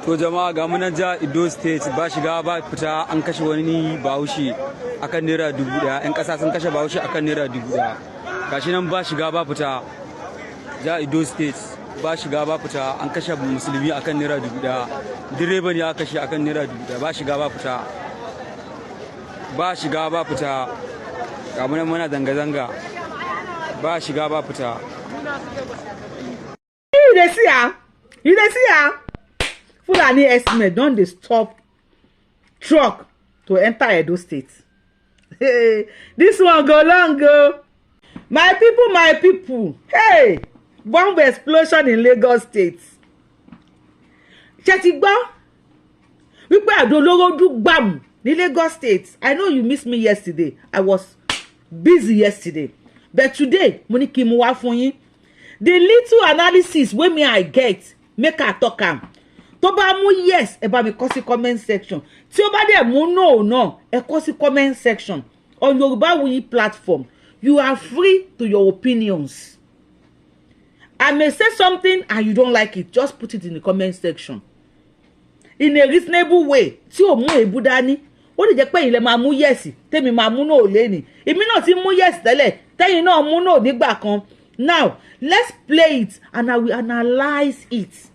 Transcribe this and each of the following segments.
To jama'a ga munan ja Edo State ba shiga ba fita an kashe wani Bahaushe akan naira 1000. 'Yan kasa sun kashe Bahaushe akan naira 1000. Gashi nan ba shiga ba fita ja Edo State ba shiga ba fita an kashe musulmi akan naira 1000. Direba ne aka kashe akan naira 1000. Ba shiga ba fita. Ba shiga ba fita. Ga munan muna zanga-zanga. Ba shiga ba fita. You dey see am? You dey see am? Fulani herdsmen don dey stop truck to enter Edo State. Hey, this one go long go. My people. Hey, bomb explosion in Lagos State. Ṣé ti gbọ́ wípé àdó olóró dún gbàmù ní Lagos State? I know you missed me yesterday. I was busy yesterday. But today, mo ní kí n mú wá fún yín. The little analysis wey me I get, make I talk am. Tó bá mú yes, ẹ bá mi kọ sí comment section. Tí ó bá dẹ̀ mú no, ẹ kọ sí comment section. On Yorubawuyi platform, you are free to your opinions. I may say something and you don't like it, just put it in the comment section. In a reasonable way, tí o mú èébú dání, ó lè jẹ́ pé ilẹ̀ máa mú yes, tèmi máa mú no lẹ́ni. Èmi náà ti mú yes tẹ́lẹ̀, tẹ́yin náà mú no nígbà kan. Now, let's play it and I will analyze it.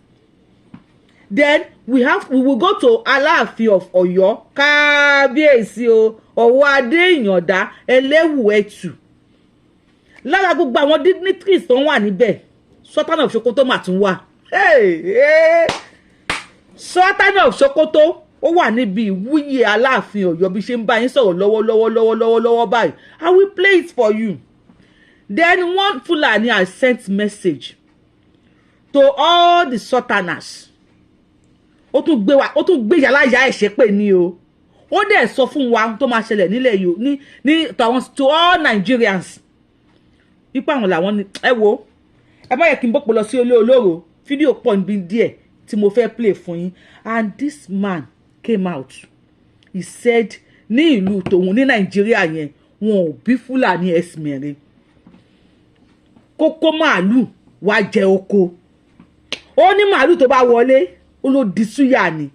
Then we will go to Aláàfin of Ọ̀yọ́, kábíyèsí o, Ọ̀wọ́ Adé Ìyàndá Ẹlẹ́wùẹ̀tù. Lára gbogbo àwọn dignitaries tó wà níbẹ̀, Sultan of Sokoto mà tún wà. Sultan of Sokoto ó wà níbi ìwúyè Aláàfin Ọ̀yọ́ bí ṣe ń bá yín sọ̀rọ̀ lọ́wọ́ báyìí. I will play it for you. Then one Fulani has sent message to all the sultanas. Ó tún gbé yàrá ìyá ẹ̀ṣẹ̀ pé ní o. Ó dẹ̀ sọ fún wa tó máa ṣẹlẹ̀ nílẹ̀ yìí ní to all Nigerians. Ipa àwọn làwọn ni ẹ wo. Ẹ má yẹ kí n bọ́pọ̀ lọ sí ilé olóró. Fídíò pọ̀ níbi díẹ̀ tí mo fẹ́ play fún yín. And this man came out. He said ní ìlú tòun ní Nàìjíríà yẹn wọn ò bí Fulani herdsmen. Kókó màálù wá jẹ oko. Ó ní màálù tó bá wọlé ó ló di súyà ni.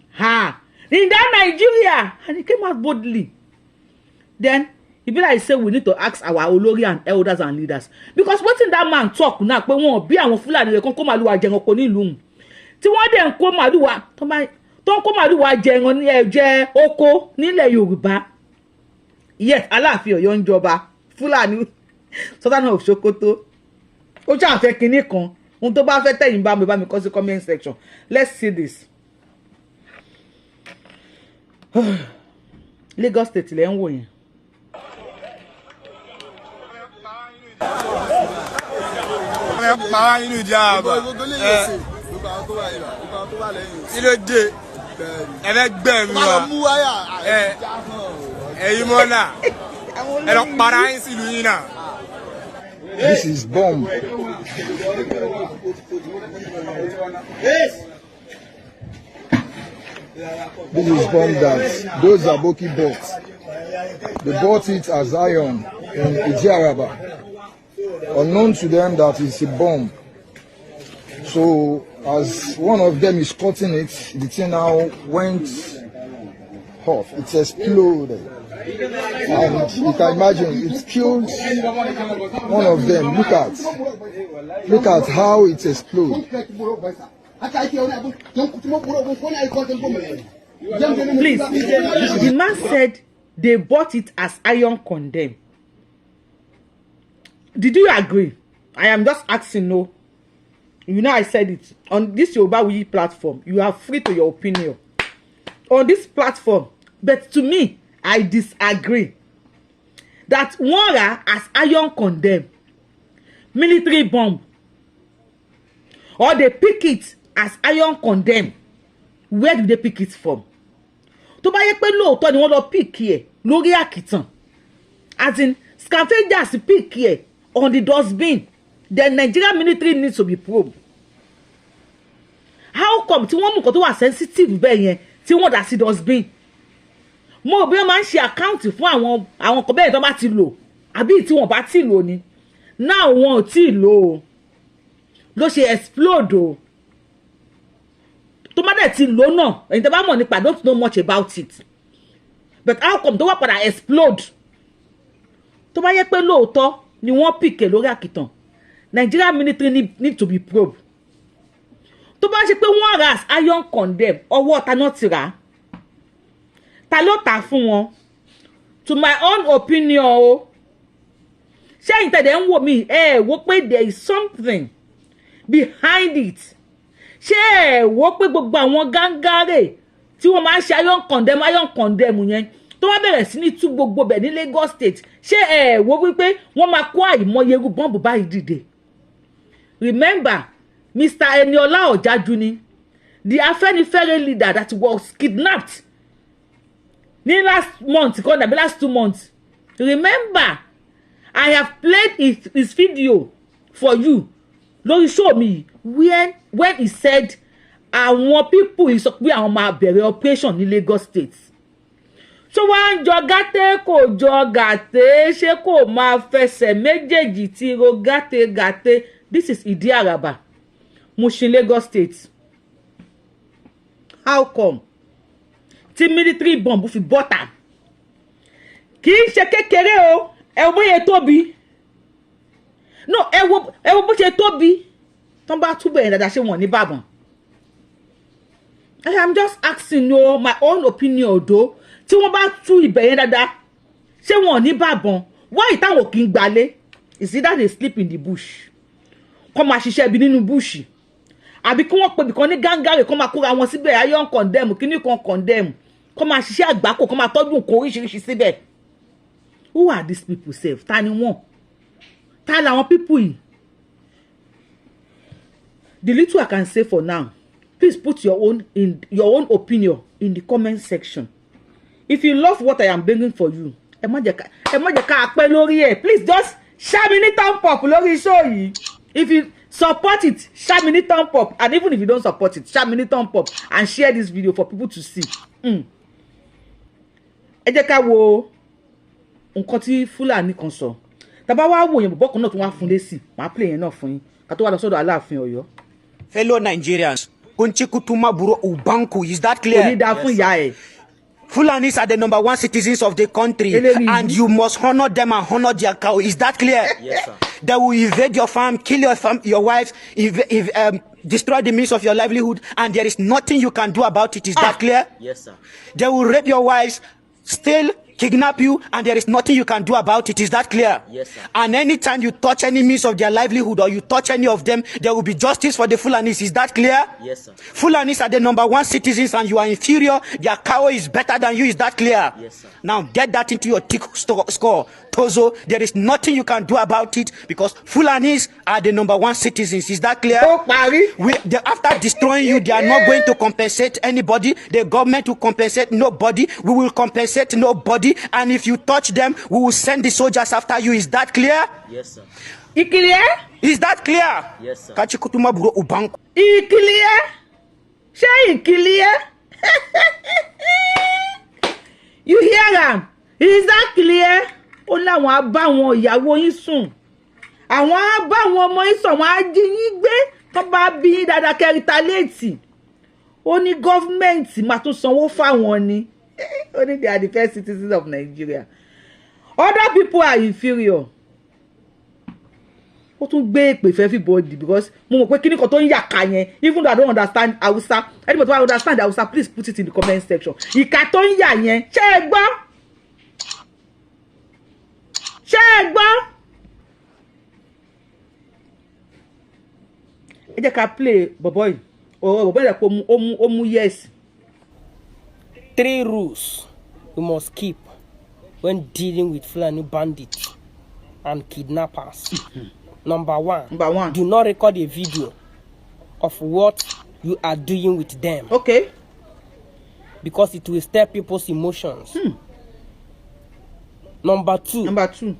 In that Nigeria, and he came out boldly. Then e be like say we need to ask our olórí and elders and leaders, because wetin that man talk now pé wọn bí àwọn Fulani rẹ̀ kan kó màálù wá jẹ oko ní ìlú. Tí wọ́n dẹ̀ ń kó màálù wá tó ń kó màálù wá jẹ oko nílẹ̀ Yorùbá. Yes, Aláàfin Ọ̀yọ́ ń jọba, Fulani Sultan of Sokoto. Ó ṣáà fẹ́ kinní kan. Ohun tó bá fẹ́ tẹ̀yìn bá mi kọ sí comment section. Let's see this. Lagos State lẹ ń wò yẹn. Màá inú ìjà àbá. Kí ló dé? Ẹ fẹ́ gbẹ̀mí wa. Ẹ̀yin mọ́nà. Ẹ lọ para yín sílùú yín náà. This is bomb. This is bomb that those Aboki bought. They bought it as iron in Ijearaba. Unknown to them that it's a bomb. So as one of them is cutting it, the thing now went off. It exploded. And you can imagine it killed one of them. Look at how it exploded. Please, the man said they bought it as iron condemn. Did you agree? I am just asking. No, you know I said it on this Yorubawuyi platform. You are free to your opinion on this platform, but to me, I disagree. That Wara as iron condemn, military bomb, or they pick it as iron condemn. Where do they pick it from? Tó bá yẹ pé lóòótọ́ ni wọ́n lọ pick here lórí àkìtàn, as in scavengers pick here on the dustbin, then Nigerian military needs to be probed. How come tí wọ́n mú nǹkan tó wà sensitive bẹ́ẹ̀ yẹn tí wọ́n dà sí dustbin? Mo bí wọ́n máa ń ṣe àkáǹtì fún àwọn kan bẹ́ẹ̀ tó bá ti lò àbí tí wọ́n bá ti lò ni. Now wọn ò tí lò ó ló ṣe explode o. tó má dẹ̀ ti lò náà ẹ̀yin tẹ́ bá mọ̀ nípa don't know much about it but how come tó wá padà explode tó bá yẹ pé lóòótọ́ ni wọ́n pìkẹ̀ lórí àkìtàn Nigeria military need to be probed tó bá ṣe pé wọ́n ras iron condemn ọwọ́ ta náà ti rà ta ló tà fún wọn to my own opinion o ṣé ẹ̀yin tẹ̀dẹ̀ ń wò mí wò pé there is something behind it ṣé wò pé gbogbo àwọn gángárè tí wọ́n máa ń ṣe iron condemn yẹn tó wá bẹ̀rẹ̀ sí ní tú gbogbo bẹ̀ ní Lagos State ṣé wò wípé wọ́n máa kó àìmọye irú bọ́ǹbù báyìí dìde remember Mr. Eniola Ojajuni the Afenifere leader that was kidnapped ní last month the last 2 months remember I have played his video for you lórí show me when he said àwọn people sọ pé àwọn máa bẹ̀rẹ̀ operation ní Lagos State so wá ń jọ gàtẹ́ kò jọ gàtẹ́ ṣé kò máa fẹsẹ̀ méjèèjì tí ro gàtẹ́ this is Ìdí Àràbà Mushin Lagos State how come tí military bomb fi bọ́tà kì í ṣe kékeré o ẹ wo bóyá tóbi no ẹ wo bó ṣe tóbi tán bá túbọ̀ yẹn dáadáa ṣé wọ́n ní bàbọ̀n I am just asking you my own opinion odo tí wọ́n bá tú ibẹ̀ yẹn dáadáa ṣé wọ́n ní bàbọ̀n why táwọn kì í gbalé is either they sleep in the bush kọ́ máa ṣiṣẹ́ ibi nínú bush àbí kí wọ́n pe ibìkan ní gángárè kọ́ máa kóra wọn síbẹ̀ iron condemn kíní kan condemn kọ́ máa ṣiṣẹ́ àgbákò kọ́ máa tọ́jú nǹkan oríṣiríṣi síbẹ̀ who are these people sef ta ni wọ́n ta làwọn people yìí the little I can say for now please put your own opinion in the comment section if you love what I am bringing for you ẹ má jẹ́ ká pẹ́ lórí ẹ̀ please just ṣá mi ní thumb up lórí show yìí if you support it ṣá mi ní thumb up and even if you don't support it ṣá mi ní thumb up and share this video for people to see ẹ jẹ́ ká wo nǹkan tí Fúlàní kan sọ tàbá wá wò yẹn bọ̀bọ̀ kan náà tó wá fún lésì máa play yẹn náà fún yín ká tó wá lọ sọ́dọ̀ Aláàfin Ọ̀yọ́. Fellow Nigerians, Kunchikutuma Buro Ubanku, is that clear? Yes, Fulanis are the #1 citizens of the country, and you must honor them and honor their cow. Is that clear? Yes, sir. They will invade your farm, kill your wife, destroy the means of your livelihood, and there is nothing you can do about it. Is that clear? Yes, sir. They will rape your wives, steal, kidnap you, and there is nothing you can do about it. Is that clear? Yes, sir. And anytime you touch any means of their livelihood or you touch any of them, there will be justice for the Fulanis. Is that clear? Yes, sir. Fulanis are the #1 citizens and you are inferior. Their cow is better than you. Is that clear? Yes, sir. Now get that into your tick score. Tozo, there is nothing you can do about it because Fulanis are the #1 citizens. Is that clear? After destroying you, they are not going to compensate anybody. The government will compensate nobody. We will compensate nobody. And if you touch them, we will send the soldiers after you. Is that clear? Yes, sir. Clear? Is that clear? Yes, sir. Kachikutuma Buro Ubanku. Clear? Ṣé clear? You hear am? Is that clear? Ó láwọn á bá wọn ìyàwó yín sùn. Àwọn á bá wọn ọmọ yín sùn, àwọn á jí yín gbé. Tó bá bí yín dáadáa kẹ́ retaliate. Ó ní gọ́fíńmẹ̀ntì máa tún sanwó fáwọn ni. Only they are the first citizens of Nigeria. Other people are inferior. Ó tún gbé èpè for everybody because mo mọ̀ pé kíní kan tó ń yàkà yẹn even though I don't understand Hausa. Anybody who understand Hausa, please put it in the comment section. Ìkà tó ń yà yẹn, ṣé ẹ gbọ́? Ṣé ẹ gbọ́? Ẹ jẹ́ ká play bọ̀bọ̀ yìí. Bọ̀bọ̀ yìí rẹ̀ pé ó mú yes. 3 rules you must keep when dealing with Fulani bandits and kidnappers. Number one, do not record a video of what you are doing with them. Okay. Because it will stir people's emotions. Number two,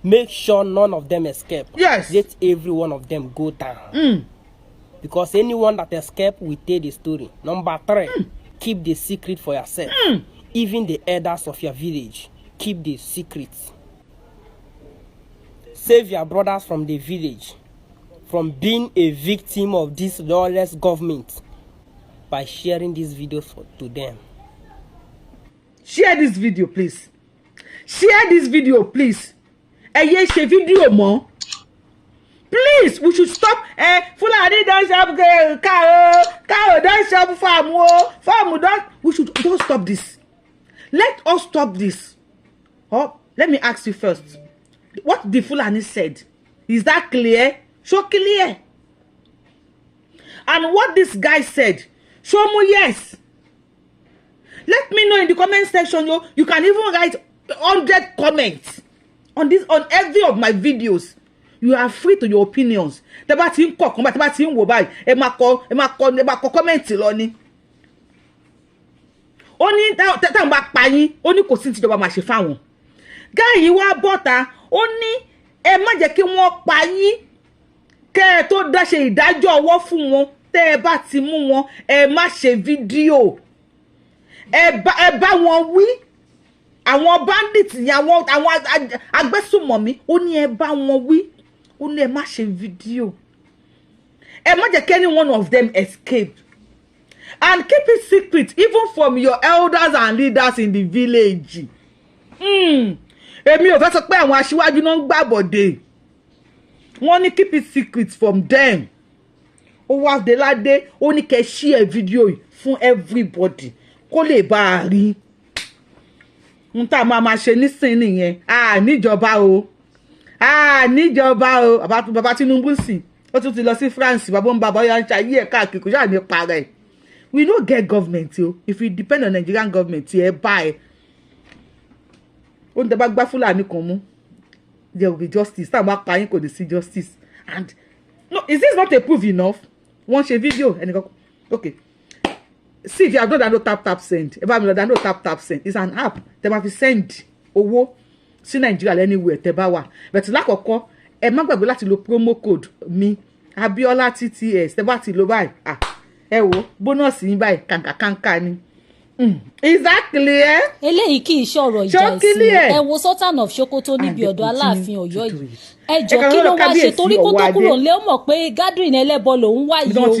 make sure none of them escape. Yes. Let every one of them go down. Because anyone that escape will tell the story. Number 3, keep the secret for yourself. Even the elders of your village, keep the secret. Save your brothers from the village from being a victim of this lawless government by sharing this video to them. Share this video, please. Share this video, please. Eye share video more. Please, we should stop. Fulani don't shop cow don't shop farm don't. We should don't stop this. Let us stop this. Oh, let me ask you first. What the Fulani said, is that clear? So clear. And what this guy said, show me yes. Let me know in the comment section. You can even write 100 comments on this, on every of my videos. You are free to your opinions. Tẹ́ bá ti ń kọ kan, tẹ́ bá ti ń wò báyìí, ẹ máa kọ comment lọ ni. Ó ní tá ń bá pa yín, ó ní kò sí tí ìjọba máa ṣe fáwọn. Guy yìí wá bọ́ta, ó ní ẹ má jẹ́ kí wọ́n pa yín kẹ́ ẹ tó dá ṣe ìdájọ́ ọwọ́ fún wọn. Tẹ́ ẹ bá ti mú wọn, ẹ má ṣe fídíò. Ẹ bá wọn wí. Àwọn bandits ni àwọn agbésùmọ̀mí, ó ní ẹ bá wọn wí. Ó ní ẹ má ṣe fídíò. Ẹ má jẹ́ kí any one of them escape. And keep it secret even from your elders and leaders in the village. Èmi ò fẹ́ sọ pé àwọn aṣíwájú náà ń gbàbọ̀dé. Wọ́n ní keep it secret from them. Ó wá Delade, ó ní kẹ́ share video yìí fún everybody kó lè bá a rí. N tá máa ṣe nísìnyí nìyẹn. Níjọba o. Níjọba o. Bàbá Tinubu sì. Ó tún ti lọ sí France. Bàbá ń bàbá ya ń ṣayé ẹ̀ káàkiri kò ṣáà ní parẹ́. We no get government o. If we depend on Nigerian government, ẹ bá ẹ. Ó ń tẹ́ bá gbá Fúlàní kan mú. There will be justice. Tá a bá pa yín kò ní sí justice. And no, is this not a proof enough? Wọ́n ṣe video ẹnìkan. Okay. See, if you have not download tap send. If I'm not download tap send, it's an app. Tẹ́ bá fi send owó sí Nigeria anywhere tẹ́ bá wà. But lákọ̀ọ́kọ́ ẹ má gbàgbé láti lo promo code mi Abiola TTS. Tẹ́ bá ti lo báyìí. Ẹ wo bonus yín báyìí kàǹkà ni. Is that clear? Eléyìí kì í ṣọ̀rọ̀ ìjà ìsìn. Ẹ wo Sultan of Sokoto níbi ọ̀dọ̀ Aláàfin Ọ̀yọ́ yìí. Ẹ jọ kí ló wá ṣe torí kó tó kúrò nílé ó mọ̀ pé gathering ẹlẹ́bọ lòún wá yìí o.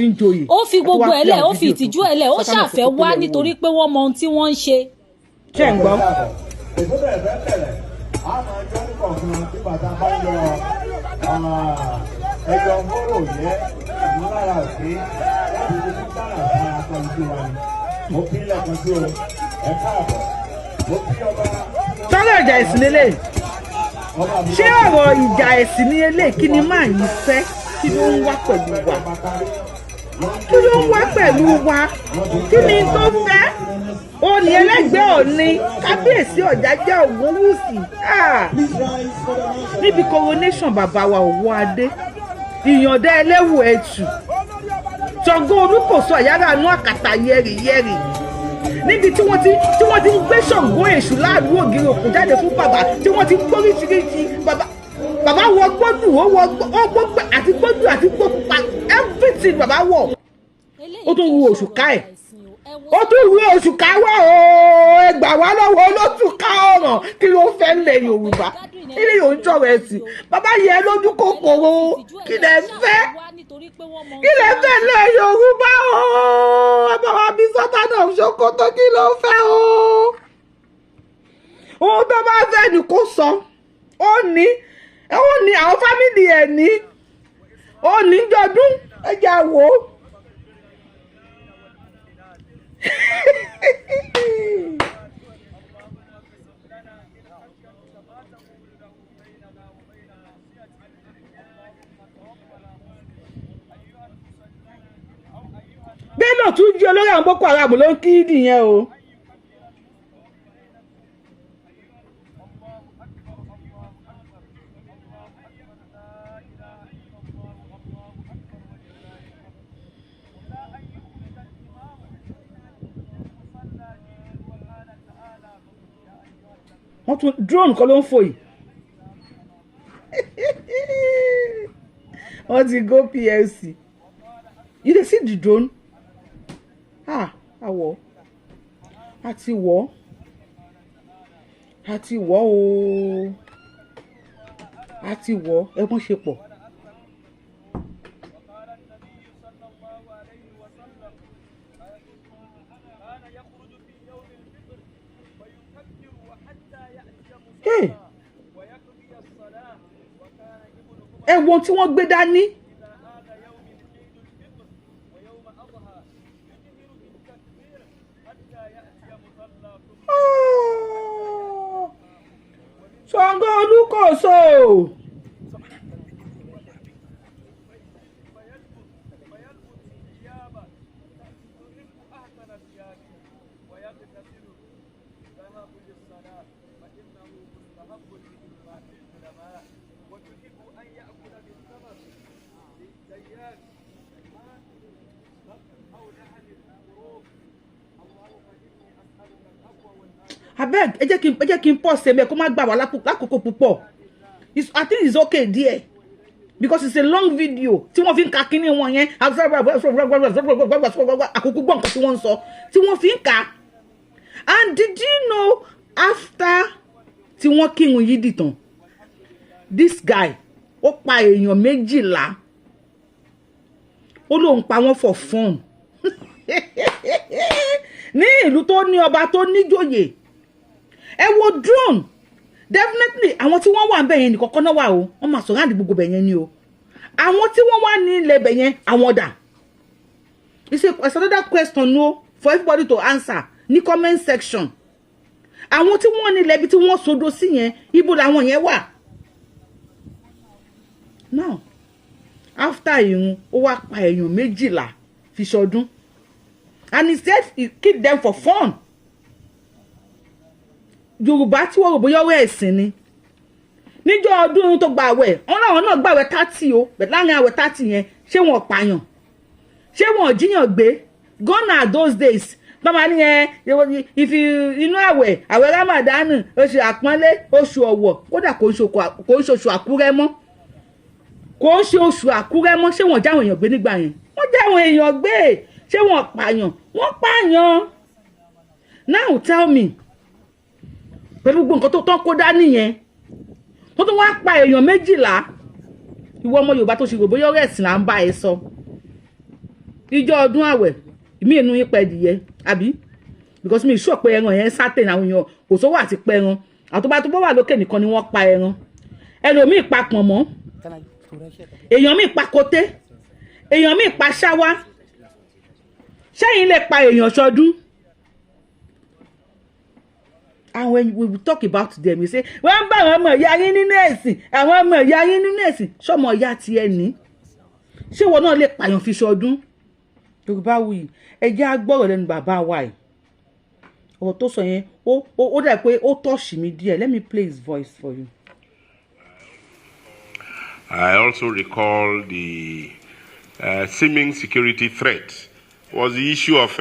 Ó fi gbogbo ẹlẹ́, ó fi ìtìjú ẹlẹ́, ó ṣàfẹ́ wá nítorí pé wọ́n mọ ohun tí wọ́n ń ṣe. Ṣé ń gbọ́? Sọ́rọ̀ ìjà ẹ̀sìn lélẹ̀. Ṣé ọ̀rọ̀ ìjà ẹ̀sìn ní eléyìí kí ni máa yìí fẹ́? Kí ló ń wá pẹ̀lú wa? Kí ló ń wá pẹ̀lú wa? Kí ni tó fẹ́? Òní ẹlẹ́gbẹ́ Ọọ̀ni kábíyèsí Ọ̀jájá Ògúnwùsì. Níbi coronation bàbá wa Òwò Adé. Ìyànda ẹlẹ́wù ẹ̀tù. Ṣàngó Olúkòso àyàrá àánú àkàtà yẹ̀rìyẹ̀rì. Níbi tí wọ́n ti ń gbé Ṣàngó Èṣù láàrú ògiri òkú jáde fún bàbá tí wọ́n ti gbóríṣiríṣi bàbá wọ gbódù ó gbógbé àti gbódù àti gbópa everything bàbá wọ. Ó tún wu oṣù ká ẹ̀. Ó tún wu oṣù ká wọ̀ o. Ẹ gbà wá lọ́wọ́ olóṣù ká ọ̀ràn kí ló fẹ́ lẹ̀ Yorùbá. Ilé yóò ń jọ̀rọ̀ ẹ̀sìn. Bàbá yẹ lójú kòkòrò kí lẹ fẹ́. Kí lẹ fẹ́ lẹ̀ Yorùbá o. Bàbá bí Sultan of Sokoto kí ló fẹ́ o. Ohun tó bá fẹ́ ni kó sọ. Ó ní àwọn fámìlì ẹ̀ ní. Ó ní jọdún ẹja wò. Bello tún jí olórí àwọn Boko Haram ló ń kí nìyẹn o. Wọ́n tún drone kan ló ń fò yìí. Wọ́n ti go PLC. You dey see the drone? Àwọ̀ àti wọ̀ o àti wọ̀ ẹ̀gbọ́n ṣe pọ̀. ẹ̀wọ̀n tí wọ́n gbé dání. Ṣàngó Olúkòso. Abeg, ẹ jẹ́ kí n pause ṣe kó má gbà wá lákòókò púpọ̀. I think it's okay there because it's a long video tí wọ́n fi ń ka kíní wọn yẹn àkókò gbọ́ nǹkan tí wọ́n ń sọ tí wọ́n fi ń ka. And did you know after tí wọ́n kírun yídì tán this guy ó pa èèyàn 12 ó lóun pa wọ́n for fun ní ìlú tó ní ọba tó níjòyè. Ẹ wo drone definitely àwọn tí wọ́n wà ń bẹ̀ yẹn nìkan kan náà wà o wọ́n máa sọ̀rọ̀ àdì gbogbo bẹ̀ yẹn ni o àwọn tí wọ́n wà ní ilẹ̀ bẹ̀ yẹn àwọn dà. It's another question no for everybody to answer ní comment section. Àwọn tí wọ́n ní ilẹ̀ ibi tí wọ́n sodo sí yẹn ibo làwọn yẹn wà. Now after ìrun ó wá pa èèyàn 12 fi ṣọdún and he said he keep them for fun. Yorùbá tí wọ́n rò bóyá ọ̀rọ̀ ẹ̀sìn ni níjọ́ ọdún tó gba àwẹ̀ ọ̀nà náà gba àwẹ̀ 30 o bẹ̀ láàrin àwẹ̀ 30 yẹn ṣé wọ́n pààyàn ṣé wọ́n jíyàn gbé gone are those days bàbá ní ìfi inú àwẹ̀ Ramadan oṣù àpọ́nlé oṣù ọ̀wọ̀ kódà kò ń ṣe oṣù Àkúrẹ́ mọ́ kò ń ṣe oṣù Àkúrẹ́ mọ́ ṣé wọ́n jáwọn èèyàn gbé nígbà yẹn wọ́n jáwọn èèyàn gbé ṣé wọ́n pààyàn wọ́n pààyàn. Now tell me pẹ̀lú gbogbo nǹkan tó tán kó dání yẹn wọ́n tún wá pa èèyàn 12 ìwọ ọmọ Yorùbá tó ṣe rò bóyá ọ̀rọ̀ ẹ̀sìn là ń bá ẹ sọ ìjọ ọdún àwẹ̀ ìmí inú yín pa ẹdìyẹ àbí because mi sure pé ẹran yẹn certain àwọn èèyàn kò sówó àti pẹran àtọ́bá tó bọ́ wà lókè nìkan ni wọ́n pa ẹran ẹlòmíì pa pọ̀nmọ́ èèyàn míì pa koté èèyàn míì pa ṣáwá ṣẹ́yìn lè pa èèyàn ṣọdún. And when we talk about them, we say, wọ́n bá àwọn ọmọ ìyá yín nínú ẹ̀sìn, àwọn ọmọ ìyá yín nínú ẹ̀sìn, ṣọmọ ìyá ti ẹ ní. Ṣé wọn náà lè pààyàn fi ṣọdún? Yorùbáwùyí, ẹ jẹ́ á gbọ́rọ̀ lẹ́nu bàbá wa yìí. Ọ̀rọ̀ tó sọ yẹn, ó dà pé ó touch mi díẹ̀. Let me play his voice for you. I also recall the seeming security threat was the issue of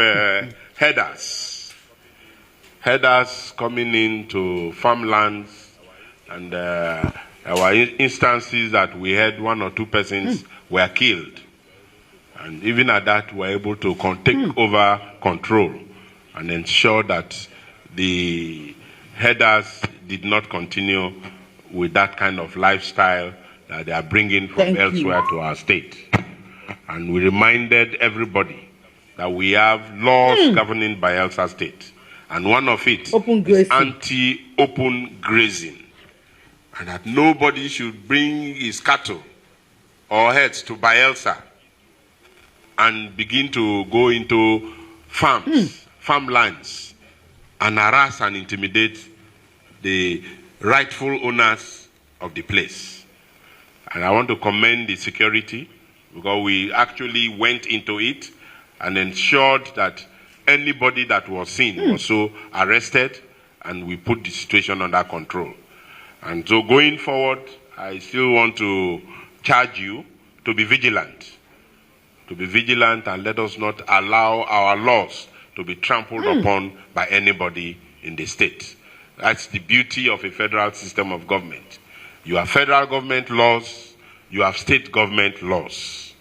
headers coming into farmlands, and there were instances that we had 1 or 2 persons were killed, and even at that we were able to take over control and ensure that the headers did not continue with that kind of lifestyle that they are bringing from elsewhere to our state. And we reminded everybody that we have laws governing Bayelsa State. And one of it is anti-open grazing. And that nobody should bring his cattle or herds to Bayelsa and begin to go into farmlands, and harass and intimidate the rightful owners of the place. And I want to commend the security, because we actually went into it and ensured that anybody that was seen was so arrested, and we put the situation under control. And so going forward, I still want to charge you to be vigilant. To be vigilant, and let us not allow our laws to be trampled upon by anybody in the state. That's the beauty of a federal system of government. You have federal government laws, you have state government laws.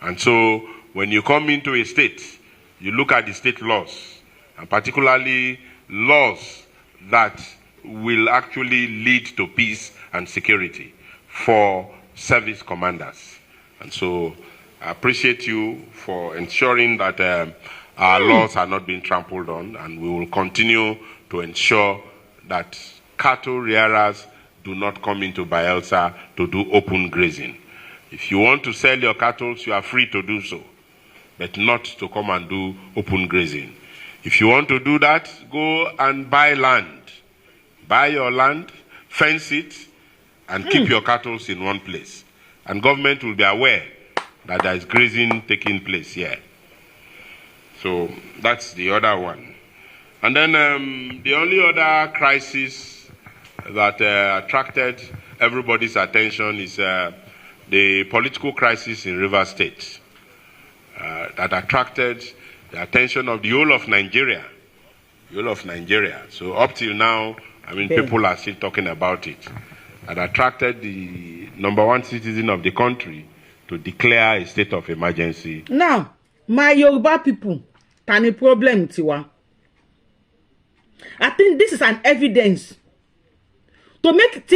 And so when you come into a state, you look at the state laws, and particularly laws that will actually lead to peace and security for service commanders. And so I appreciate you for ensuring that our laws are not being trampled on, and we will continue to ensure that cattle rearers do not come into Bayelsa to do open grazing. If you want to sell your cattle, you are free to do so, but not to come and do open grazing. If you want to do that, go and buy land. Buy your land, fence it, and keep your cattle in one place. And government will be aware that there is grazing taking place here. So that's the other one. And then the only other crisis that attracted everybody's attention is the political crisis in Rivers State that attracted the attention of the whole of Nigeria. The whole of Nigeria. So up till now, I mean, people are still talking about it. That attracted the #1 citizen of the country to declare a state of emergency. Now, my Yoruba people, tani problem tiwa. I think this is an evidence to make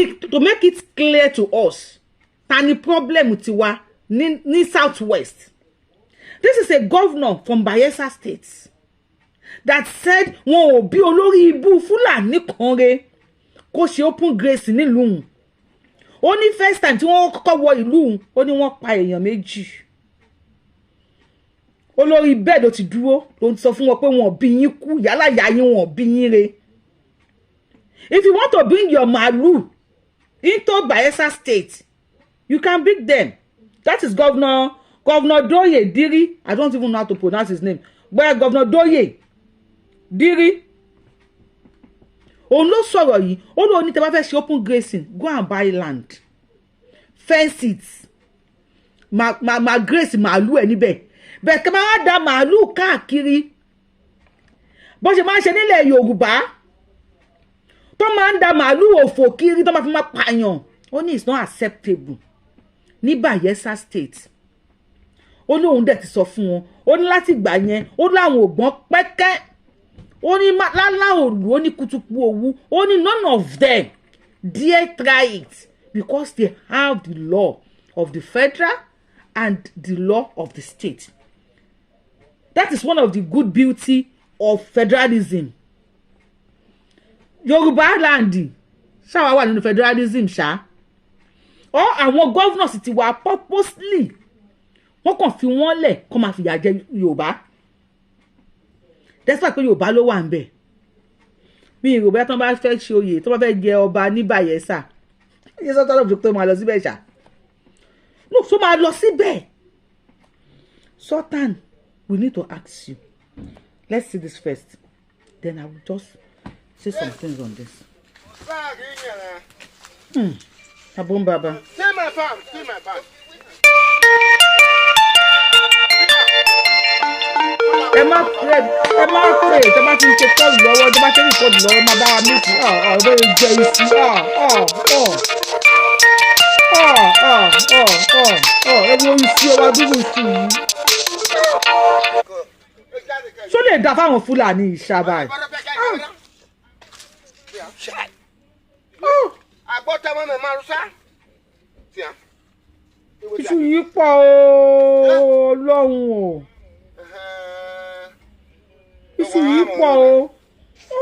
it clear to us. Tani problem tiwa ni Southwest. This is a governor from Bayelsa State that said, "Wọ́n ò bí olórí ibu Fúlàní kan re kó ṣe open grazing nílùú." Ó ní first time tí wọ́n kọ́kọ́ wọ ìlú, ó ní wọ́n pa èèyàn méjì. Olórí bẹ́ẹ̀ ló ti dúró, ló ń sọ fún wọn pé wọn ò bí yín kú, yálà yá yín wọn ò bí yín re. If you want to bring your màálù into Bayelsa State, you can bring them. That is Governor Doye Diri. I don't even know how to pronounce his name. But Governor Doye Diri. Òun ló sọ̀rọ̀ yìí. Ó ló ní tẹ́ bá fẹ́ ṣe open grazing, go and buy land. Fence it. Ma grace màálù ẹ̀ níbẹ̀. Bẹ́ẹ̀ kí máa da màálù káàkiri. Bó ṣe máa ń ṣe nílẹ̀ Yorùbá. Tó máa ń da màálù òfò kiri tó máa fi máa pààyàn. Ó ní it's not acceptable. Ní Bayelsa State. Ó ní òun dẹ̀ ti sọ fún wọn. Ó ní láti ìgbà yẹn, ó láwọn ògbọ́n pẹ́kẹ́. Ó ní lálá òru, ó ní kùtùkù òwú. Ó ní none of them dare try it because they have the law of the federal and the law of the state. That is one of the good beauty of federalism. Yoruba land, ṣáwa wà nínú federalism ṣá. Or àwọn governors ti wà purposely. Wọ́n kàn fi wọ́n lẹ̀ kó máa fìyà jẹ Yorùbá. Despite pé Yorùbá ló wà ńbẹ̀. Mi Yorùbá tán bá fẹ́ ṣe oyè, tán bá fẹ́ jẹ ọba ní Bayelsa. Ṣé sọ́tọ́ lọ́dún tó máa lọ síbẹ̀ ṣá? No, so máa lọ síbẹ̀. Sultan, we need to ask you. Let's see this first. Then I will just say some things on this. Abon Baba. See my farm, see my farm. Ẹ má pray, tó bá ti ń ṣe kọ́ọ̀lù lọ́wọ́, tó bá ṣe ní kọ́ọ̀lù lọ́wọ́, máa bá wa méjì. Ọ̀rọ̀ jẹ isi. Ẹ wo isi ọwọ́ dúró isi yìí. Ṣó lè dá fáwọn Fúlàní ìṣàbà? Àgbọ̀tẹ́mọ́ mi máa ń sá. Iṣu yìí pọ̀ o, Ọlọ́run o. Iṣu yìí pọ̀ o.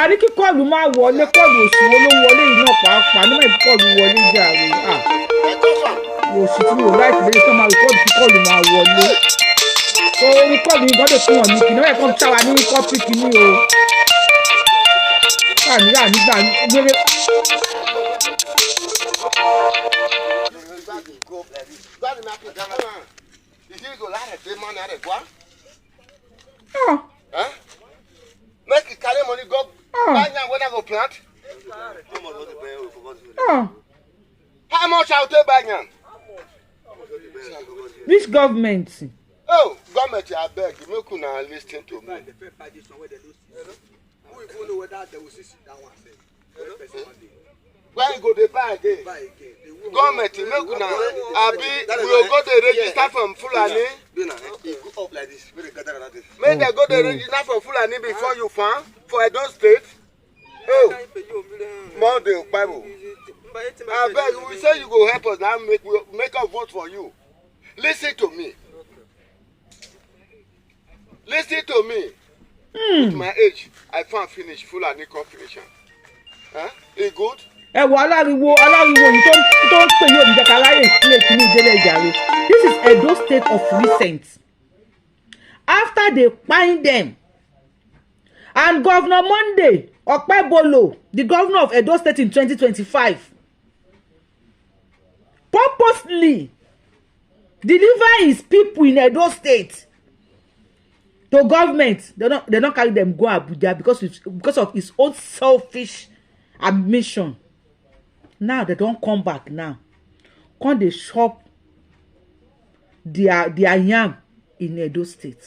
Àní kí kọ́ọ̀lù máa wọlé, kọ́ọ̀lù òsì wo ló wọlé yìí náà pàápàá nígbà tí kọ́ọ̀lù wọlé jàre. Òsì tí mi ò láìpẹ́ lẹ́yìn tó máa rìkọ́ọ̀dù kí kọ́ọ̀lù máa wọlé. Orí kọ́ọ̀lù yìí gbọ́dọ̀ fún wọn ní kìnnìún ẹ̀kọ́ ń ṣáwa ní kọ́pì kìíní o. Nígbà gbére. Make it carry money go buy now when I go plant. How much I'll take buy now? Which government? Oh, government, I beg you, make una listen to me. Why you go dey buy again? Government, make una abi we go dey register from Fulani. Make dem go dey register from Fulani before you farm for Edo State. Oh, Monday, Bible. I beg, we say you go help us now, make us vote for you. Listen to me. Listen to me. With my age, I found finish Fulani confirmation. Huh? It good? Ẹ wo aláriwo yìí tó ń pè yóò ní jẹ́ ká láyè ìpínlẹ̀ kìíní ìdílé ìjàre. This is Edo State of recent. After they find them, and Governor Monday Okpebolo, the governor of Edo State in 2025, purposely deliver his people in Edo State to government. They don't carry them go Abuja because of his own selfish ambition. Now they don't come back now. Come they shop their yam in Edo State.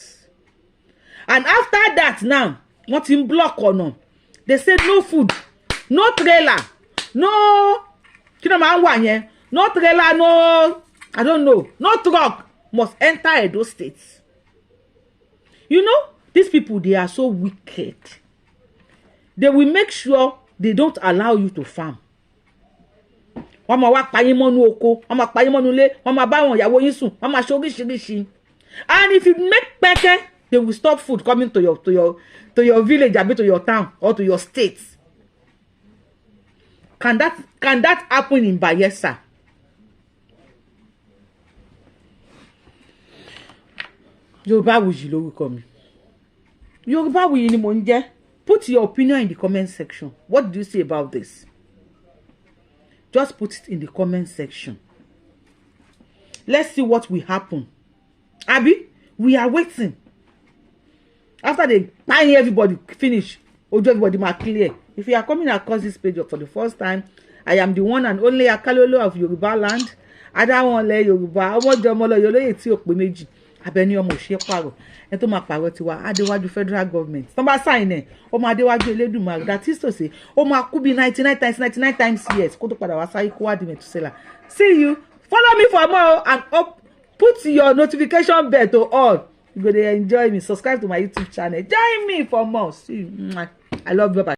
And after that now, what in block or no? They said no food, no trailer, no no trailer, no, I don't know, no truck must enter Edo State. You know, these people, they are so wicked. They will make sure they don't allow you to farm. And if you make better, they will stop food coming to your village, a bit to your town or to your state. Can that happen in Bayelsa? Yorubawuyi lórúkọ mi. Yorubawuyi ni mo ń jẹ́. Put your opinion in the comment section. What do you say about this? Just put it in the comment section. Let's see what will happen. Abi, we are waiting. After they buy everybody finish, everybody ma clear. If you are coming across this page for the first time, I am the one and only Akalolo of Yoruba land. Adáwọnlé Yorùbá, ọmọdéọmọlọ Yorùbá tí ó pé méjì. Abẹni ọmọ òṣè pààrọ̀. Ẹ tó máa pààrọ̀ tiwa adéwájú federal government. Tọ́n bá sign ẹ̀, ó máa adéwájú Elédùmarè. That is to say, ó máa kú bí 99 times yes. Kó tó padà wá sáyé kó wá di Mẹ̀túsẹ́là. See you. Follow me for more and put your notification bell to all. You go to enjoy me. Subscribe to my YouTube channel. Join me for more. See you. I love you. Bye.